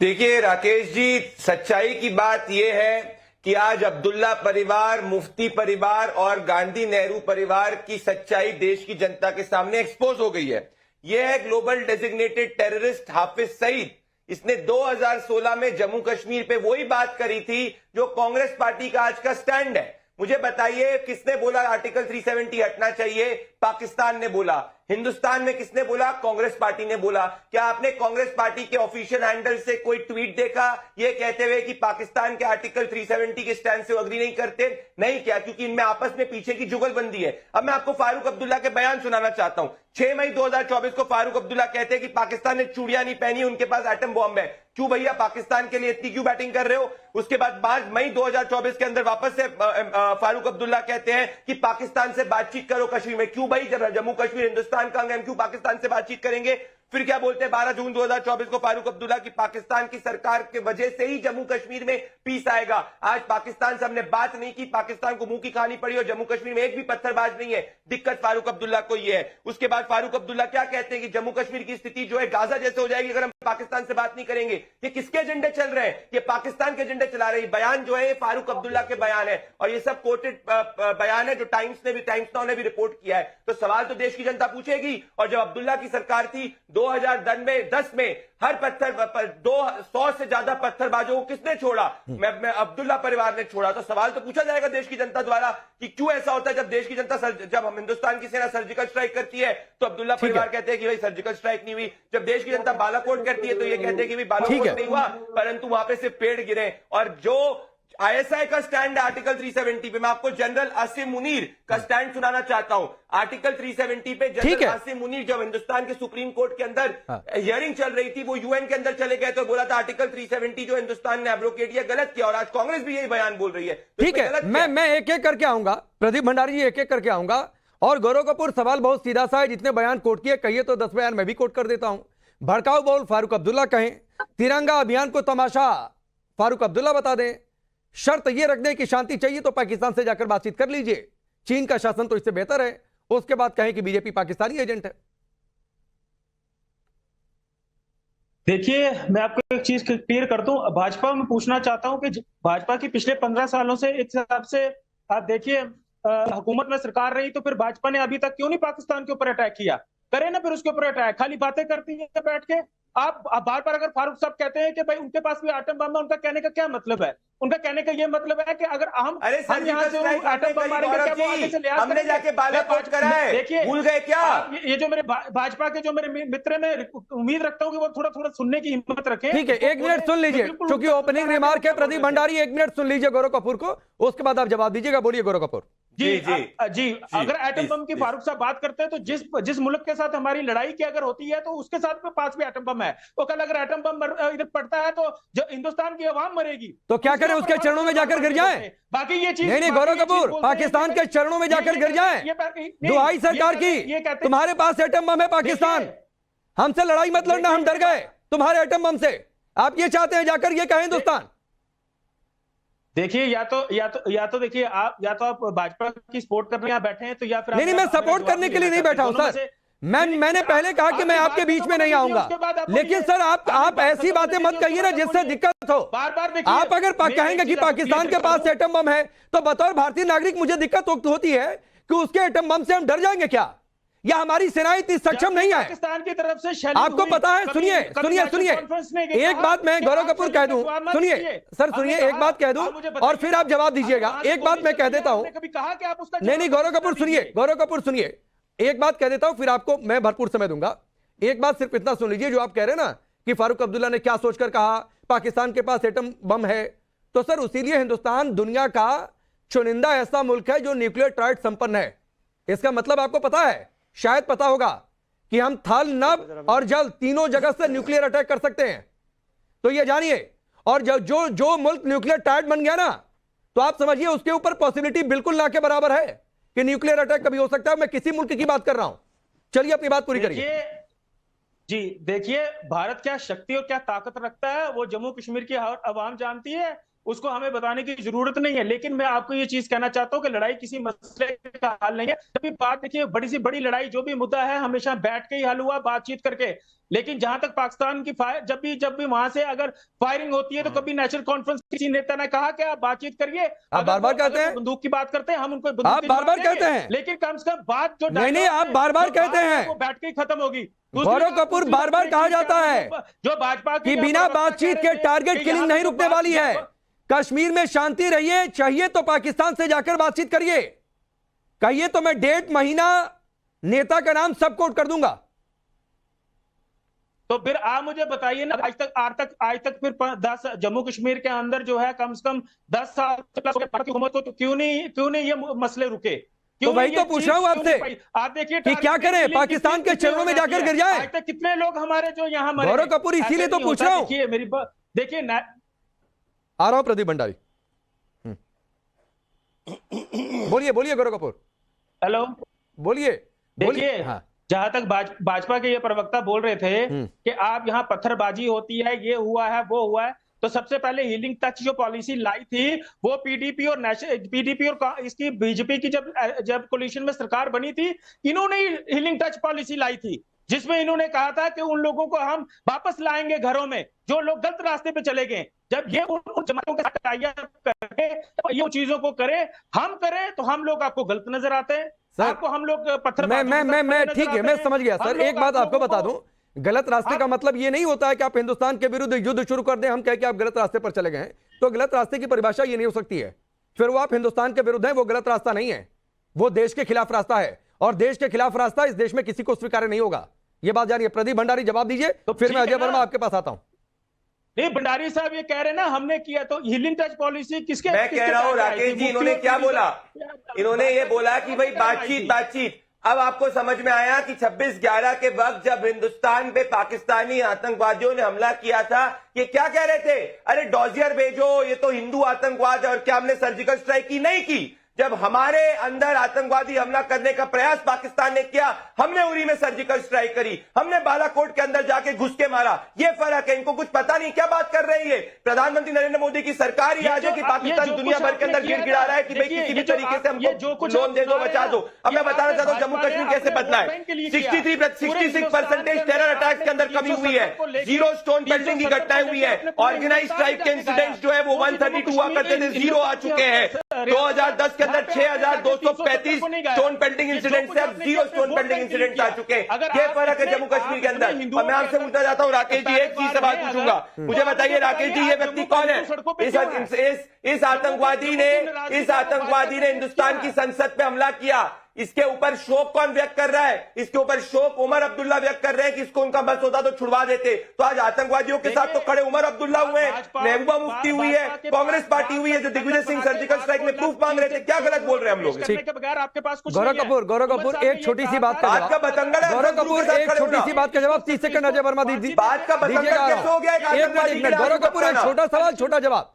देखिए राकेश जी, सच्चाई की बात यह है कि आज अब्दुल्ला परिवार, मुफ्ती परिवार और गांधी नेहरू परिवार की सच्चाई देश की जनता के सामने एक्सपोज हो गई है। यह है global designated terrorist Hafiz Saeed. इसने 2016 में जम्मू कश्मीर पे वही बात करी थी जो कांग्रेस पार्टी का आज का स्टैंड है। मुझे बताइए, किसने बोला आर्टिकल 370 हटना चाहिए? पाकिस्तान ने बोला। हिंदुस्तान में किसने बोला? कांग्रेस पार्टी ने बोला। क्या आपने कांग्रेस पार्टी के ऑफिशियल हैंडल से कोई ट्वीट देखा ये कहते हुए कि पाकिस्तान के आर्टिकल 370 के स्टैंड से अग्री नहीं करते? नहीं किया, क्योंकि इनमें आपस में पीछे की जुगलबंदी है। अब मैं आपको फारूक अब्दुल्ला के बयान सुनाना चाहता हूं। 6 मई 2024 को फारूक अब्दुल्ला कहते हैं कि पाकिस्तान ने चूड़ियां नहीं पहनी, उनके पास एटम बॉम्ब है। क्यों भैया, पाकिस्तान के लिए इतनी क्यों बैटिंग कर रहे हो? उसके बाद 5 मई 2024 के अंदर वापस से फारूक अब्दुल्ला कहते हैं कि पाकिस्तान से बातचीत करो कश्मीर में। क्यों भाई, जब जम्मू कश्मीर हिंदुस्तान का अंग है, क्यों पाकिस्तान से बातचीत करेंगे? फिर क्या बोलते हैं 12 जून 2024 को फारूक अब्दुल्ला की पाकिस्तान की सरकार की वजह से ही जम्मू कश्मीर में पीस आएगा। आज पाकिस्तान से हमने बात नहीं की, पाकिस्तान को मुंह की कहानी पड़ी और जम्मू कश्मीर में एक भी पत्थरबाज नहीं है। दिक्कत फारूक अब्दुल्ला को यह है। उसके बाद फारूक अब्दुल्ला क्या कहते हैं कि जम्मू कश्मीर की स्थिति जो है गाजा जैसे हो जाएगी अगर हम पाकिस्तान से बात नहीं करेंगे। ये किसके एजेंडे चल रहे हैं? ये पाकिस्तान के एजेंडे चला रहे हैं। बयान जो है ये फारूक अब्दुल्ला के बयान है और ये सब कोटेड बयान है जो टाइम्स नाउ ने भी रिपोर्ट किया है। तो सवाल तो देश की जनता पूछेगी। और जब अब्दुल्ला की सरकार थी 2010 में हर पत्थर 200 से ज्यादा पत्थरबाजों को किसने छोड़ा? मैं अब्दुल्ला परिवार ने छोड़ा। तो सवाल तो पूछा जाएगा देश की जनता द्वारा कि क्यों ऐसा होता है जब देश की जनता जब हम हिंदुस्तान की सेना सर्जिकल स्ट्राइक करती है तो अब्दुल्ला परिवार कहते हैं कि भाई सर्जिकल स्ट्राइक नहीं हुई। जब देश की जनता बालाकोट करती है तो ये कहते हैं कि भाई बालाकोट नहीं हुआ, परंतु वहां पे सिर्फ पेड़ गिरे। और जो आईएसआई का स्टैंड है आर्टिकल 370 पे, मैं आपको जनरल आसिम मुनीर का स्टैंड सुनाना चाहता हूं। आर्टिकल 370 पे जनरल आसिम मुनीर जब हिंदुस्तान के सुप्रीम कोर्ट के अंदर हियरिंग चल रही थी, वो यूएन के अंदर चले गए तो बोला था आर्टिकल 370 जो हिंदुस्तान ने एब्रोकेट किया गलत किया। और आज कांग्रेस भी यही बयान बोल रही है। ठीक है, मैं एक एक करके आऊंगा, प्रदीप भंडारी जी एक एक करके आऊंगा। और गौरव कपूर, सवाल बहुत सीधा सा है, जितने बयान कोट किए कहिए तो 10 बयान मैं भी कोट कर देता हूं। भड़काऊ बोल फारूक अब्दुल्ला कहें, तिरंगा अभियान को तमाशा फारूक अब्दुल्ला बता दें, शर्त यह रख दें कि शांति चाहिए तो पाकिस्तान से जाकर बातचीत कर लीजिए, चीन का शासन तो इससे बेहतर है, उसके बाद कहें कि बीजेपी पाकिस्तानी एजेंट है। देखिए, मैं आपको एक चीज क्लियर कर दूं। भाजपा में पूछना चाहता हूं कि भाजपा की पिछले 15 सालों से एक हिसाब से आप देखिए हुकूमत में सरकार रही, तो फिर भाजपा ने अभी तक क्यों नहीं पाकिस्तान के ऊपर अटैक किया? करे ना फिर उसके ऊपर अटैक। खाली बातें करती है बैठ के। आप बार बार अगर फारूक साहब कहते हैं कि भाई उनके पास भी एटम बम है, उनका कहने का क्या मतलब है? उनका कहने का ये मतलब है कि अगर हम यहाँ से एटम बम मारेंगे क्या वो आगे से लिहाज हमने जाके बालाकोट करा है? देखिए, भूल गए क्या? ये जो मेरे भाजपा के जो मेरे मित्र, में उम्मीद रखता हूँ कि वो थोड़ा थोड़ा सुनने की हिम्मत रखें। ठीक है, 1 मिनट सुन लीजिए, क्योंकि ओपनिंग रिमार्क है प्रदीप भंडारी। 1 मिनट सुन लीजिए गौरव कपूर को, उसके बाद आप जवाब दीजिएगा। बोलिए गौरव कपूर। जी, अगर एटम बम की फारूक साहब बात करते हैं तो जिस मुल्क के साथ हमारी लड़ाई की अगर होती है तो उसके साथ में पास भी एटम बम है। तो कल अगर एटम बम इधर पड़ता है तो जो हिंदुस्तान की आवाम मरेगी, तो क्या करें? उसके चरणों में जाकर गिर जाए? बाकी ये चीज नहीं गौरव कपूर, पाकिस्तान के चरणों में जाकर गिर जाए? दुहाई सरकार की, तुम्हारे पास एटम बम है पाकिस्तान, हमसे लड़ाई मत लड़ना, हम डर गए तुम्हारे एटम बम से। आप ये चाहते हैं जाकर ये कहें हिंदुस्तान? देखिए, या तो देखिए, आप भाजपा की सपोर्ट करने यहाँ बैठे हैं तो या फिर नहीं, मैं सपोर्ट करने के लिए नहीं बैठा हूं सर। मैंने पहले कहा कि मैं आपके बीच में नहीं आऊंगा, लेकिन सर आप ऐसी बातें मत कहिए ना जिससे दिक्कत हो। आप अगर कहेंगे कि पाकिस्तान के पास एटम बम है तो बतौर भारतीय नागरिक मुझे दिक्कत होती है कि उसके एटम बम से हम डर जाएंगे क्या, या हमारी सेनाएं इतनी सक्षम नहीं है? पाकिस्तान की तरफ से आपको पता है? सुनिए एक बात मैं गौरव कपूर कह दूं, सुनिए सर, सुनिए एक बात कह दूं और फिर आप जवाब दीजिएगा। एक बात मैं कह देता हूं, नहीं गौरव कपूर सुनिए, एक बात कह देता हूं, फिर आपको मैं भरपूर समय दूंगा। एक बात सिर्फ इतना सुन लीजिए, जो आप कह रहे हैं ना कि फारूक अब्दुल्ला ने क्या सोचकर कहा पाकिस्तान के पास एटम बम है, तो सर उसीलिए हिंदुस्तान दुनिया का चुनिंदा ऐसा मुल्क है जो न्यूक्लियर ट्राइड संपन्न है। इसका मतलब आपको पता है, शायद पता होगा कि हम थल, नभ और जल तीनों जगह से न्यूक्लियर अटैक कर सकते हैं, तो ये जानिए। और जो मुल्क न्यूक्लियर ट्राइड बन गया ना, तो आप समझिए उसके ऊपर पॉसिबिलिटी बिल्कुल ना के बराबर है कि न्यूक्लियर अटैक कभी हो सकता है। मैं किसी मुल्क की बात कर रहा हूं। चलिए अपनी बात पूरी करिए। जी देखिए, भारत क्या शक्ति और क्या ताकत रखता है वो जम्मू कश्मीर की आवाम जानती है। उसको हमें बताने की जरूरत नहीं है। लेकिन मैं आपको ये चीज कहना चाहता हूँ कि लड़ाई किसी मसले का हल नहीं है। जब भी बात देखिए, बड़ी से बड़ी लड़ाई जो भी मुद्दा है हमेशा बैठ के ही हल हुआ, बातचीत करके। लेकिन जहां तक पाकिस्तान की जब भी वहां से अगर फायरिंग होती है तो कभी नेशनल कॉन्फ्रेंस किसी नेता ने कहा कि आप बातचीत करिए। आप बार बार कहते हैं, बंदूक की बात करते हैं, हम उनको आप बार बार कहते हैं, लेकिन कम से कम बात जो नहीं आप बार बार कहते हैं वो बैठ के ही खत्म होगी। गौरव कपूर, बार बार कहा जाता है जो भाजपा कि बिना बातचीत के टारगेट किलिंग नहीं रुकने वाली है। कश्मीर में शांति रहिए, चाहिए तो पाकिस्तान से जाकर बातचीत करिए, कहिए तो मैं डेट, महीना, नेता का नाम सब कोट कर दूंगा। तो फिर आप मुझे बताइए ना, आज तक फिर 10 जम्मू कश्मीर के अंदर जो है कम से कम 10 साल की हुकूमत को, तो क्यों नहीं ये मसले रुके? तो वही तो पूछ रहा हूं आपसे, आप देखिए कि क्या करें, पाकिस्तान के चरणों में जाकर गिर जाए? आज तक कितने लोग हमारे जो यहाँ मरे? गौरव कपूर, इसीलिए तो पूछ रहा हूं। देखिए मेरी बात, देखिए आ रहा हूं प्रदीप भंडारी, बोलिए गौरव कपूर। हेलो, बोलिए। देखिए हाँ। जहां तक भाजपा के ये प्रवक्ता बोल रहे थे कि आप यहाँ पत्थरबाजी होती है, ये हुआ है वो हुआ है, तो सबसे पहले हीलिंग टच जो पॉलिसी लाई थी वो पीडीपी और इसकी बीजेपी की जब कोलिशन में सरकार बनी थी, इन्होंने हीलिंग टच पॉलिसी लाई थी, जिसमें इन्होंने कहा था कि उन लोगों को हम वापस लाएंगे घरों में जो लोग गलत रास्ते पे चले गए। जब ये उन जमातों के साथ करके तो ये चीजों को हम करें तो हम लोग आपको गलत नजर आते हैं, आपको हम लोग पत्थर मैं ठीक है, मैं समझ गया सर। एक बात आपको बता दूं, गलत रास्ते का मतलब ये नहीं होता है कि आप हिंदुस्तान के विरुद्ध युद्ध शुरू कर दें, हम कह के आप गलत रास्ते पर चले गए हैं। तो गलत रास्ते की परिभाषा ये नहीं हो सकती है, फिर वो आप हिंदुस्तान के विरुद्ध हैं, वो गलत रास्ता नहीं है, वो देश के खिलाफ रास्ता है, और देश के खिलाफ रास्ता इस देश में किसी को स्वीकार्य नहीं होगा। ये बात जानिए। प्रदीप भंडारी जवाब दीजिए, तो फिर मैं अजय वर्मा आपके पास आता हूं। नहीं, भंडारी साहब ये कह रहे ना हमने किया, तो हीलिंग टच पॉलिसी किसके? मैं कह रहा हूं राकेश जी, इन्होंने क्या बोला? इन्होंने ये बोला कि भाई बातचीत। अब आपको समझ में आया कि 26/11 के वक्त जब हिंदुस्तान पे पाकिस्तानी आतंकवादियों ने हमला किया था, ये क्या कह रहे थे? अरे डॉजियर भेजो, ये तो हिंदू आतंकवाद है। और क्या हमने सर्जिकल स्ट्राइक की? नहीं की। जब हमारे अंदर आतंकवादी हमला करने का प्रयास पाकिस्तान ने किया, हमने उरी में सर्जिकल स्ट्राइक करी, हमने बालाकोट के अंदर जाके घुस के मारा। ये फर्क है, इनको कुछ पता नहीं क्या बात कर रही है। प्रधानमंत्री नरेंद्र मोदी की सरकार ही आज है कि पाकिस्तान दुनिया भर के अंदर गिड़गिड़ा रहा है कि भाई किसी भी तरीके से हमको लोन दे दो, बचा दो। अब मैं बताना चाहता हूं जम्मू कश्मीर कैसे बदला है। 66% टेरर अटैक के अंदर कमी हुई है, 0 स्टोन पेल्टिंग की घटनाएं हुई है, ऑर्गेनाइज क्राइम के इंसिडेंट्स जो है वो 132 हुआ करते थे, 0 आ चुके हैं। 2010 के अंदर 6235 स्टोन पेल्टिंग इंसिडेंट से अब 0 स्टोन पेल्टिंग इंसिडेंट आ चुके हैं। ये फर्क है जम्मू कश्मीर के अंदर। और मैं आपसे पूछना चाहता हूं राकेश जी, एक चीज सवाल पूछूंगा, मुझे बताइए राकेश जी, ये व्यक्ति कौन है? इस आतंकवादी ने हिंदुस्तान की संसद पे हमला किया, इसके ऊपर शोक कौन व्यक्त कर रहा है? इसके ऊपर शोक उमर अब्दुल्ला व्यक्त कर रहे हैं कि इसको उनका बस होता तो छुड़वा देते। तो आज आतंकवादियों के साथ तो खड़े उमर अब्दुल्ला हुए, महबूबा मुफ्ती हुई है, कांग्रेस पार्टी हुई है, जो दिग्विजय सिंह सर्जिकल स्ट्राइक में प्रूफ मांग रहे थे। क्या गलत बोल रहे हैं हम लोग? गौरव कपूर एक छोटी सी बात का बात का बतंगड़ है। गौरव कपूर एक छोटी सी बात का जवाब 30 सेकंड अजय वर्मा दीजिए। बात का बतंगड़ कैसे हो गया? एक मिनट, गौरव कपूर एक छोटा सवाल छोटा जवाब।